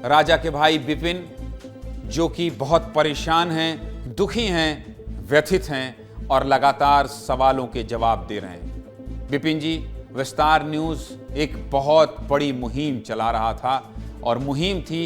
राजा के भाई विपिन, जो कि बहुत परेशान हैं, दुखी हैं, व्यथित हैं और लगातार सवालों के जवाब दे रहे हैं। विपिन जी, विस्तार न्यूज़ एक बहुत बड़ी मुहिम चला रहा था और मुहिम थी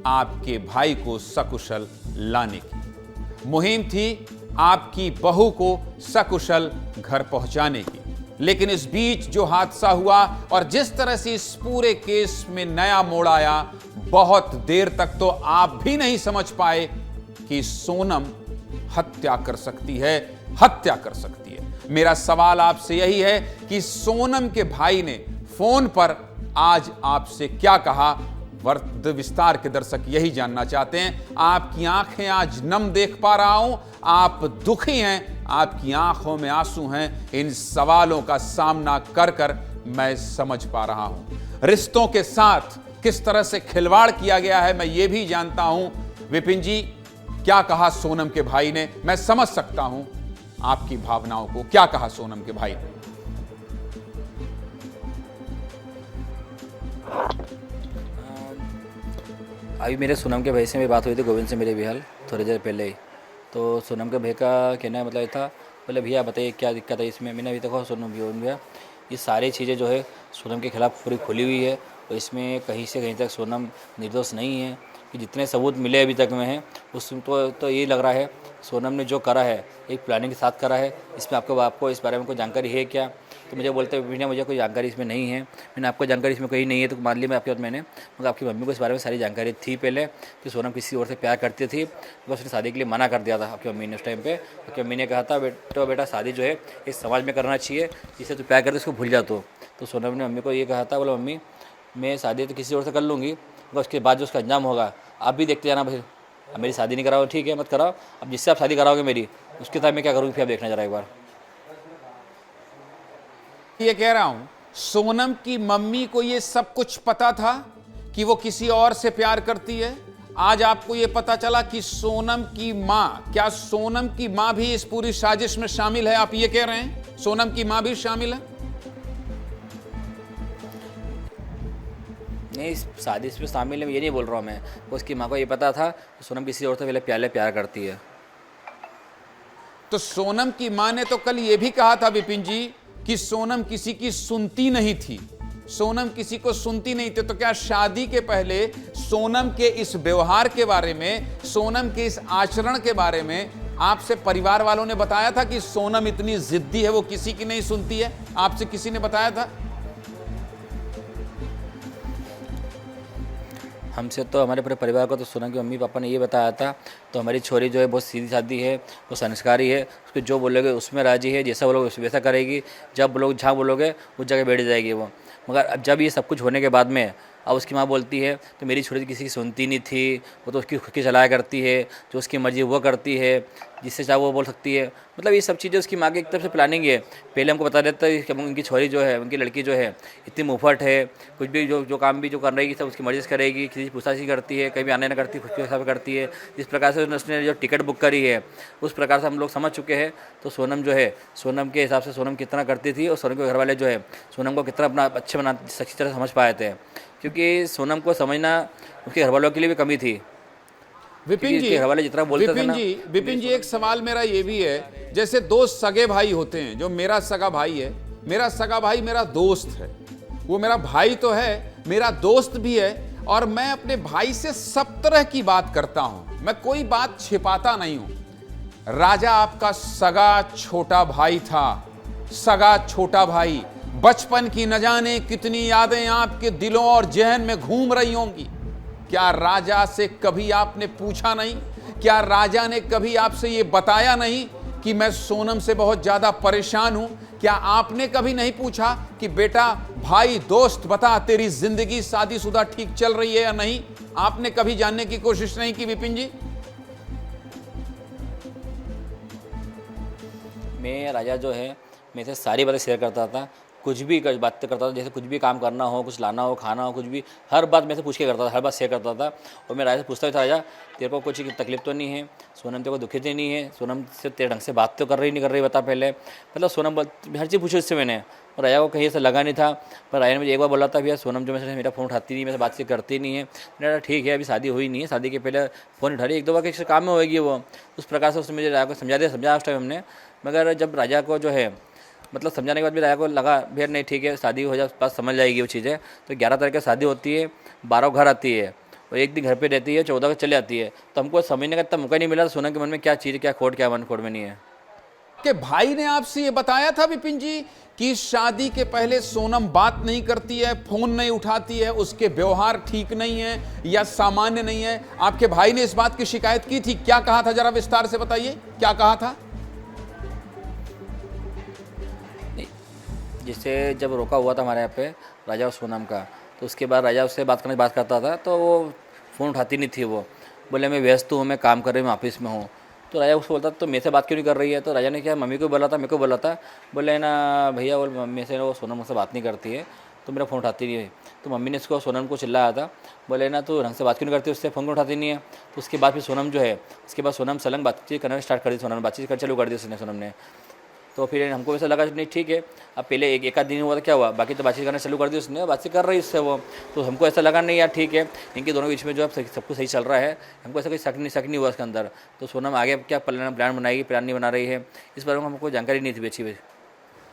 आपके भाई को सकुशल लाने की। मुहिम थी आपकी बहू को सकुशल घर पहुंचाने की। लेकिन इस बीच जो हादसा हुआ और जिस तरह से इस पूरे केस में नया मोड़ आया, बहुत देर तक तो आप भी नहीं समझ पाए कि सोनम हत्या कर सकती है, हत्या कर सकती है। मेरा सवाल आपसे यही है कि सोनम के भाई ने फोन पर आज आपसे क्या कहा? वर्त विस्तार के दर्शक यही जानना चाहते हैं। आपकी आंखें आज नम देख पा रहा हूं, आप दुखी हैं, आपकी आंखों में आंसू हैं। इन सवालों का सामना कर कर मैं समझ पा रहा हूं रिश्तों के साथ किस तरह से खिलवाड़ किया गया है, मैं ये भी जानता हूं। विपिन जी, क्या कहा सोनम के भाई ने? मैं समझ सकता हूं आपकी भावनाओं को। क्या कहा सोनम के भाई ने? अभी मेरे सोनम के भाई से मेरी बात हुई थी, गोविंद से मेरे बिहाल थोड़ी देर पहले ही। तो सोनम के भाई का कहना मतलब ये था, बोले भैया बताइए क्या दिक्कत है इसमें। मैंने अभी देखो सोनम भैया, ये सारी चीज़ें जो है सोनम के खिलाफ पूरी खुली हुई है और इसमें कहीं से कहीं तक सोनम निर्दोष नहीं है। कि जितने सबूत मिले अभी तक में हैं उसमें तो ये लग रहा है सोनम ने जो करा है एक प्लानिंग के साथ करा है। इसमें आपको इस बारे में कोई जानकारी है क्या? तो मुझे बोलते भैया मुझे कोई जानकारी इसमें नहीं है। मैंने आपको जानकारी इसमें कोई नहीं है तो मान लिया मैं आपके बाद मैंने, मगर आपकी मम्मी को इस बारे में सारी जानकारी थी पहले कि सोनम किसी और से प्यार करती थी, तो उसने शादी के लिए मना कर दिया था आपकी मम्मी ने उस टाइम पे। आपकी मम्मी ने कहा था बेटा शादी जो है इस समाज में करना चाहिए, जिससे तू प्यार करते उसको भूल जा। तो सोनम ने मम्मी को ये कहा था, बोला मम्मी मैं शादी तो किसी और से कर लूँगी, मगर उसके बाद जो उसका अंजाम होगा आप भी देखते जाना। भाई अब मेरी शादी नहीं कराओ, ठीक है मत कराओ, अब जिससे आप शादी कराओगे मेरी उसके साथ मैं क्या करूँगी फिर आप देखना जरा एक बार। ये कह रहा हूं, सोनम की मम्मी को ये सब कुछ पता था कि वो किसी और से प्यार करती है। आज आपको ये पता चला कि सोनम की मां, क्या सोनम की मां भी इस पूरी साजिश में शामिल है? आप ये कह रहे हैं सोनम की मां भी शामिल है? नहीं, शादी में शामिल है ये नहीं बोल रहा हूँ मैं। उसकी माँ को ये पता था सोनम किसी और से पहले प्यार करती है। तो सोनम की मां ने तो कल ये भी कहा था विपिन जी कि सोनम किसी की सुनती नहीं थी, सोनम किसी को सुनती नहीं थी। तो क्या शादी के पहले सोनम के इस व्यवहार के बारे में, सोनम के इस आचरण के बारे में आपसे परिवार वालों ने बताया था कि सोनम इतनी जिद्दी है, वो किसी की नहीं सुनती है? आपसे किसी ने बताया था? हमसे तो हमारे पूरे परिवार को तो सोनम की मम्मी पापा ने ये बताया था। तो हमारी छोरी जो है बहुत सीधी सादी है, वो संस्कारी है, उसको जो बोलोगे उसमें राजी है, जैसा बोलोगे वैसा करेगी, जब बोलोगे जहाँ बोलोगे उस जगह बैठ जाएगी वो। मगर अब जब ये सब कुछ होने के बाद में अब उसकी माँ बोलती है तो मेरी छोरी किसी की सुनती नहीं थी, वो तो उसकी खुद की चलाया करती है, जो उसकी मर्जी वो करती है, जिससे चाहे वो बोल सकती है। मतलब ये सब चीज़ें उसकी माँ की एक तरफ से प्लानिंग है। पहले हमको बता देता है कि उनकी छोरी जो है, उनकी लड़की जो है इतनी मुफट है, कुछ भी जो काम भी जो कर रही है सब उसकी मर्जी से करेगी, किसी पूछताछ करती है, कभी आने ना करती, खुद के हिसाब से करती है। जिस प्रकार से उसने जो टिकट बुक करी है उस प्रकार से हम लोग समझ चुके हैं। तो सोनम जो है, सोनम के हिसाब से सोनम कितना करती थी और सोनम के घर वाले जो है सोनम को कितना अपना अच्छे बना अच्छी तरह समझ पाए थे, क्योंकि सोनम को समझना उसके घर वालों के लिए भी कमी थी। विपिन जी, घर वाले जितना बोलते थे ना। विपिन जी, एक सवाल मेरा ये भी है, जैसे दो सगे भाई होते हैं, जो मेरा सगा भाई है, मेरा सगा भाई मेरा दोस्त है, वो मेरा भाई तो है, मेरा दोस्त भी है, और मैं अपने भाई से सब तरह की बात करता हूं, मैं कोई बात छिपाता नहीं हूं। राजा आपका सगा छोटा भाई था, सगा छोटा भाई। बचपन की न जाने कितनी यादें आपके दिलों और जहन में घूम रही होंगी। क्या राजा से कभी आपने पूछा नहीं? क्या राजा ने कभी आपसे ये बताया नहीं कि मैं सोनम से बहुत ज्यादा परेशान हूं? क्या आपने कभी नहीं पूछा कि बेटा भाई दोस्त बता, तेरी जिंदगी शादीशुदा ठीक चल रही है या नहीं? आपने कभी जानने की कोशिश नहीं की विपिन जी? मैं राजा जो है मैं से सारी बातें शेयर करता था, कुछ भी बातें करता था, जैसे कुछ भी काम करना हो, कुछ लाना हो, खाना हो, कुछ भी, हर बात मैं से पूछ के करता था, हर बात शेयर करता था। और मैं राजा से पूछता था, राजा तेरे को कुछ तकलीफ तो नहीं है? सोनम तेरे को दुखी तो नहीं है? सोनम से तेरे ढंग से बात तो कर रही नहीं कर रही, बता पहले। मतलब सोनम हर चीज़ पूछी उससे मैंने, और राजा को कहीं ऐसा लगा नहीं था। पर राजा ने मुझे एक बार बोला था, भैया सोनम जो मेरा फ़ोन उठाती नहीं, मेरे से बातचीत करती नहीं है। मैंने कहा ठीक है, अभी शादी हुई नहीं है, शादी के पहले फ़ोन उठा रही, एक दो बार किसी काम में होगी वो। उस प्रकार से उसने मुझे राजा को समझा उस टाइम हमने। मगर जब राजा को जो है मतलब समझाने के बाद भी राजा को लगा भैया नहीं ठीक है, शादी हो जाए पास समझ जाएगी वो चीज़ें। तो 11 तारीख को शादी होती है, 12 घर आती है और एक दिन घर पे रहती है, 14 को चले आती है। तो हमको समझने का इतना मौका नहीं मिला सोनम के मन में क्या चीज़, क्या खोट, क्या मन खोट में नहीं है। कि भाई ने आपसे ये बताया था विपिन जी कि शादी के पहले सोनम बात नहीं करती है, फोन नहीं उठाती है, उसके व्यवहार ठीक नहीं है या सामान्य नहीं है? आपके भाई ने इस बात की शिकायत की थी, क्या कहा था, जरा विस्तार से बताइए, क्या कहा था? जिससे जब रोका हुआ था हमारे यहाँ पे राजा और सोनम का, तो उसके बाद राजा उससे बात करता था तो वो फ़ोन उठाती नहीं थी। वो बोले मैं व्यस्त हूँ, मैं काम कर रही हूँ, ऑफिस में हूँ। तो राजा उसको बोलता तो मेरे से बात क्यों नहीं कर रही है? तो राजा ने क्या मम्मी को बोला था, मेरे को बोला था, बोले ना भैया वो मम्मी से वो सोनम मुझसे बात नहीं करती है तो मेरा फ़ोन उठाती नहीं है। तो मम्मी ने इसको सोनम को चिल्लाया था, बोले ना तू ढंग से बात क्यों नहीं करती, उससे फ़ोन को उठाती नहीं है। तो उसके बाद फिर सोनम जो है, उसके बाद सोनम सलंग बातचीत करना स्टार्ट कर दी, सोनम बातचीत कर चालू कर दी उसने सोनम ने। तो फिर हमको ऐसा लगा नहीं ठीक है, अब पहले एक आध दिन हुआ तो क्या हुआ, बाकी तो बातचीत करना चालू कर दी उसने, बातचीत कर रही उससे वो। तो हमको ऐसा लगा नहीं यार ठीक है, इनके दोनों के बीच में जो है सब कुछ सही चल रहा है, हमको ऐसा कोई शक नहीं हुआ उसके अंदर। तो सोनम आगे क्या प्लान बनाएगी, प्लान नहीं बना रही है, इस बारे में हमको जानकारी नहीं थी अच्छी।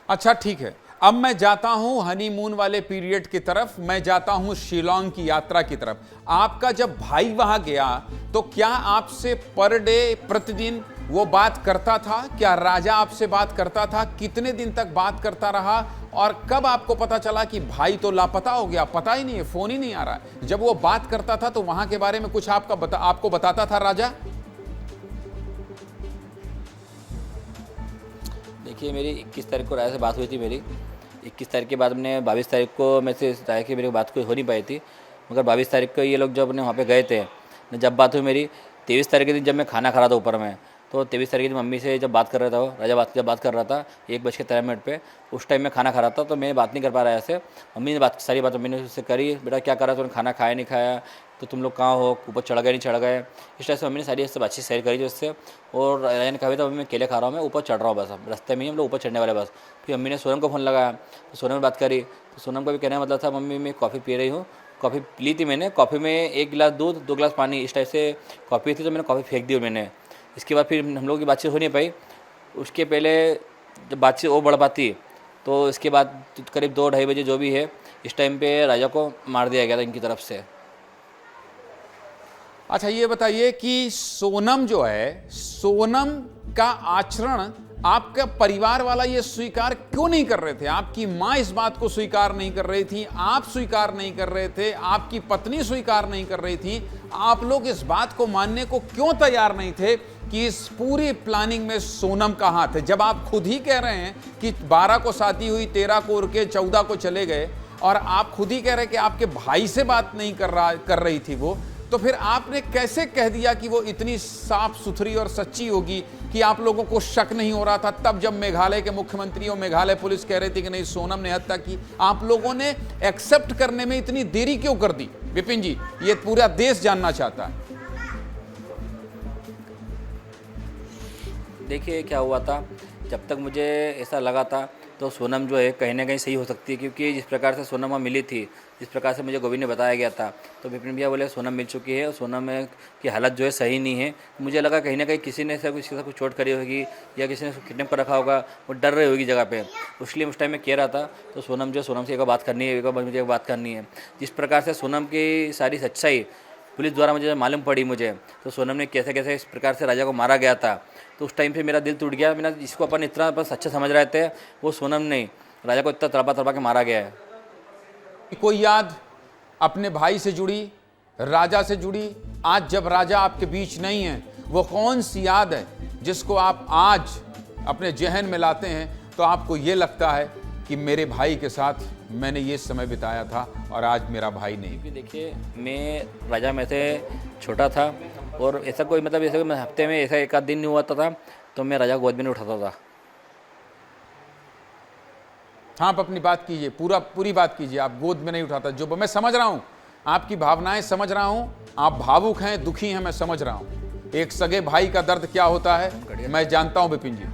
अच्छा ठीक है, अब मैं जाता हूं हनीमून वाले पीरियड की तरफ, मैं जाता हूं शिलोंग की यात्रा की तरफ। आपका जब भाई वहां गया तो क्या आपसे पर डे प्रतिदिन वो बात करता था? क्या राजा आपसे बात करता था? कितने दिन तक बात करता रहा? और कब आपको पता चला कि भाई तो लापता हो गया, पता ही नहीं है, फोन ही नहीं आ रहा है? जब वो बात करता था तो वहां के बारे में कुछ आपको बताता था राजा? देखिए मेरी 21 तारीख को राजा से बात हुई थी मेरी। 21 तारीख के बाद हमने 22 तारीख को मैं से राजा की मेरी बात कोई हो नहीं पाई थी। मगर 22 तारीख को ये लोग जब अपने वहाँ पे गए थे, जब बात हुई मेरी 23 तारीख के दिन, जब मैं खाना खा रहा था ऊपर में, तो 23 तारीख के दिन मम्मी से जब बात कर रहा था, वो राजा जब बात कर रहा था 1:13 पे, उस टाइम में खाना खा रहा था तो मैं बात नहीं कर पा रहा ऐसे। मम्मी ने सारी बात मम्मी ने उससे करी, बेटा क्या करा तूने, खाना खाया नहीं खाया, तो तुम लोग कहाँ हो, ऊपर चढ़ गए नहीं चढ़ गए, इस टाइप से मम्मी ने सारी ऐसे बातचीत शेयर करी उससे। और राजा ने कहा था मैं केले खा रहा हूँ, मैं ऊपर चढ़ रहा हूँ, बस अब रास्ते में ही हम लोग ऊपर चढ़ने वाले बस। फिर मम्मी ने सोनम को फ़ोन लगाया तो सोनम ने बात करी, तो सोनम का भी कहने का मतलब था मम्मी मैं कॉफ़ी पी रही हूँ, कॉफ़ी ली थी मैंने, कॉफ़ी में 1 गिलास दूध 2 गिलास पानी इस टाइप से कॉफ़ी थी, तो मैंने कॉफ़ी फेंक दी मैंने। इसके बाद फिर हम लोगों की बातचीत हो नहीं पाई। उसके पहले जब बातचीत और बढ़ पाती तो इसके बाद करीब 2-2:30 बजे जो भी है, इस टाइम पे राजा को मार दिया गया था इनकी तरफ से। अच्छा ये बताइए कि सोनम जो है, सोनम का आचरण आपका परिवार वाला ये स्वीकार क्यों नहीं कर रहे थे? आपकी माँ इस बात को स्वीकार नहीं कर रही थी, आप स्वीकार नहीं कर रहे थे, आपकी पत्नी स्वीकार नहीं कर रही थी, आप लोग इस बात को मानने को क्यों तैयार नहीं थे कि इस पूरी प्लानिंग में सोनम का हाथ है? जब आप खुद ही कह रहे हैं कि 12 को शादी हुई, 13 को उड़ के 14 को चले गए, और आप खुद ही कह रहे हैं कि आपके भाई से बात नहीं कर रही थी वो, तो फिर आपने कैसे कह दिया कि वो इतनी साफ सुथरी और सच्ची होगी कि आप लोगों को शक नहीं हो रहा था? तब जब मेघालय के मुख्यमंत्री और मेघालय पुलिस कह रहे थे कि नहीं सोनम ने हत्या की, आप लोगों ने एक्सेप्ट करने में इतनी देरी क्यों कर दी? विपिन जी, ये पूरा देश जानना चाहता है। देखिए क्या हुआ था, जब तक मुझे ऐसा लगा था तो सोनम जो है कहीं ना कहीं सही हो सकती है, क्योंकि जिस प्रकार से सोनम वहाँ मिली थी, जिस प्रकार से मुझे गोविंद ने बताया गया था, तो विपिन भैया बोले सोनम मिल चुकी है और सोनम की हालत जो है सही नहीं है। मुझे लगा कहीं ना कहीं किसी ने ऐसा कुछ चोट करी होगी या किसी ने किडनैप कर रखा होगा, वो डर रही होगी जगह पे, इसलिए उस टाइम में कह रहा था। तो सोनम से एक बात करनी है, मुझे एक बात करनी है। जिस प्रकार से सोनम की सारी सच्चाई पुलिस द्वारा मुझे मालूम पड़ी मुझे, तो सोनम ने कैसे कैसे इस प्रकार से राजा को मारा गया था, तो उस टाइम पे मेरा दिल टूट गया। मैंने जिसको अपन इतना सच्चा समझ रहे थे, वो सोनम नहीं, राजा को इतना तड़पा के मारा गया है। कोई याद अपने भाई से जुड़ी, राजा से जुड़ी? आज जब राजा आपके बीच नहीं है, वो कौन सी याद है जिसको आप आज अपने जहन में लाते हैं तो आपको ये लगता है कि मेरे भाई के साथ मैंने ये समय बिताया था और आज मेरा भाई नहीं? क्योंकि देखिए मैं राजा में से छोटा था, और ऐसा कोई मतलब ऐसा कोई हफ्ते में ऐसा 1 आध दिन नहीं हुआ था तो मैं राजा को गोद में नहीं उठाता था। हाँ, आप अपनी बात कीजिए, पूरी बात कीजिए। आप गोद में नहीं उठाता, जो मैं समझ रहा हूँ, आपकी भावनाएं समझ रहा हूँ, आप भावुक हैं, दुखी हैं, मैं समझ रहा हूँ। एक सगे भाई का दर्द क्या होता है मैं जानता हूँ विपिन जी।